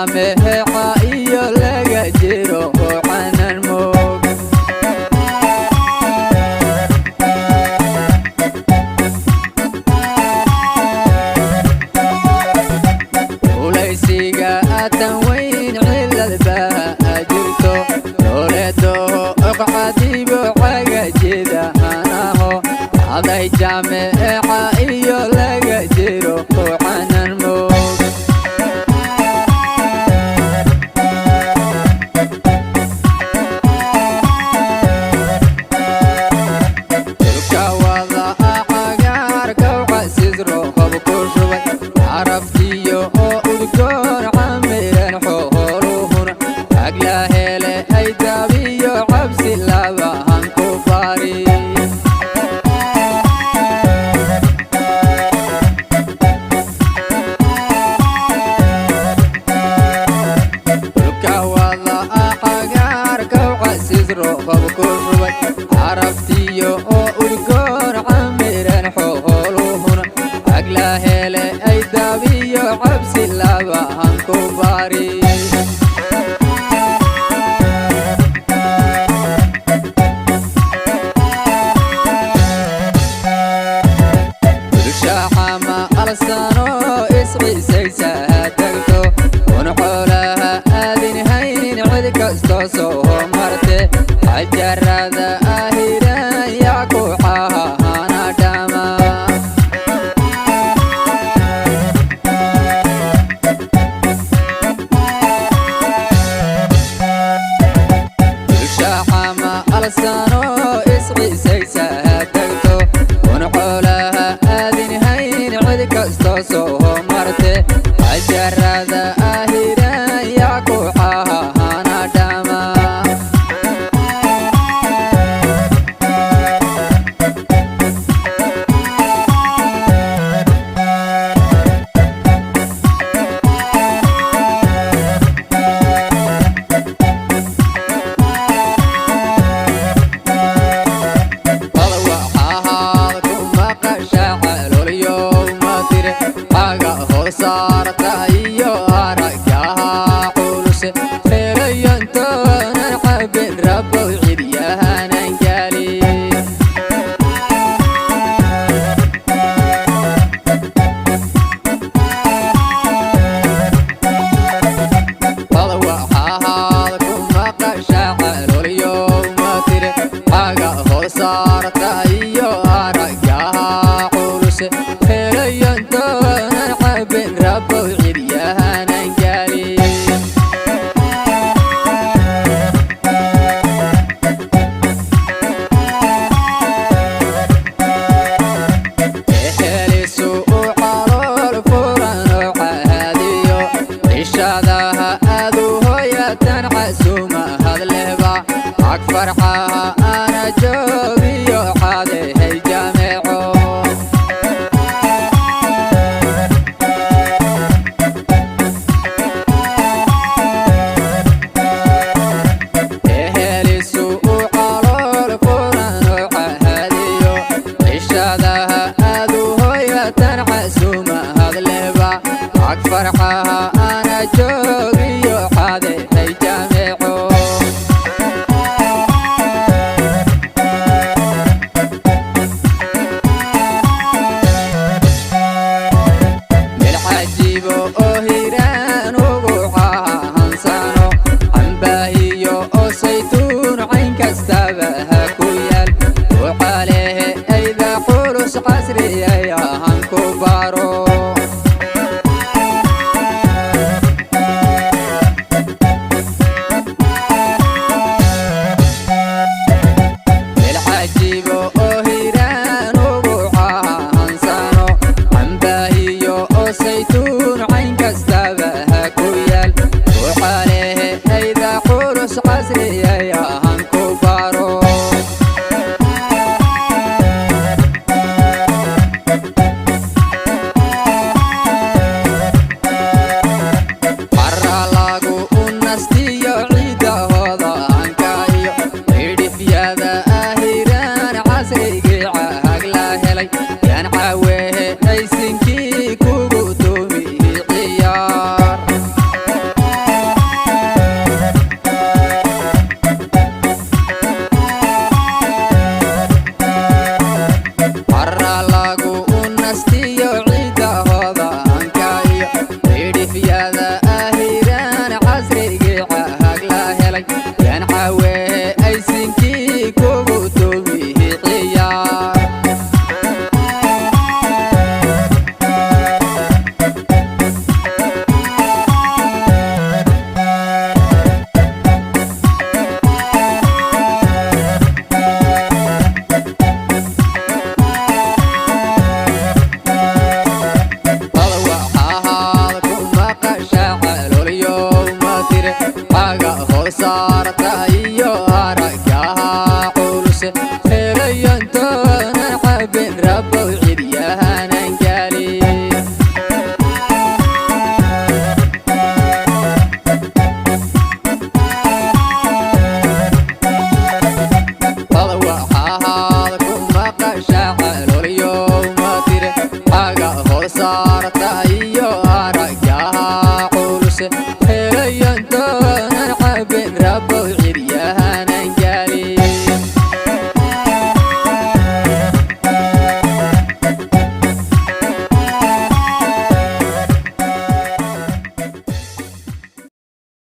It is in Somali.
jameeca iyo laga jiro canan moog ulaysiga atan weyn ciladba jirto dowlado oqcadibo cagajida anaho aday jameeca iyo laga jiro canan moog عرفتيو udgoon camiran xooluhuna agla hele ay dabiyo cabsi labahan ku bari kawada aqaar kawcasis roqab ku shubay عرفتيو udgoon camiran xooluhuna agla hele ay dabiyo cabsi labahan ku bari shahama alsano isciisaysa tagto unxolaha aadin hayn cid kasto soo marte ajarada ahiran yaa ku caahana dhama alsano isciisaysa tagto unxolaha aadin hayn cid kasto soo marte ajarada ahiran yaa ku caahana dhama صارت iyo aragaha qulse feelayantan xabin rabo cidiyahanan gali waxa kuma qashacalol yawma tire aga صارت iyo aragaha qulse feelayantan xabin rabo cidiyahanan gali ehelisu calool furan oo caadiyo ishadaha aadu hoyatan casuma hadleba ag farxaha ana joogiyo xadehay jameeco فرحها أنا جوقي وحاذي هي جامعو بالعجيب وهيران وقوحها هنسانو عنباهيو وسيتون عين كستابها كويال وعليه إذا حلوس عسري يا هنكبارو زيتون عين كستابها كويال وعليه إذا حلوس عسري يا هنكبارو saarta iyo araggaha culus helayantoona cabin rabow cidyahanan gaalin waxaad ku maqashaa caloolyooma tire xaga hoos saarta iyo araggaha culus helayantoona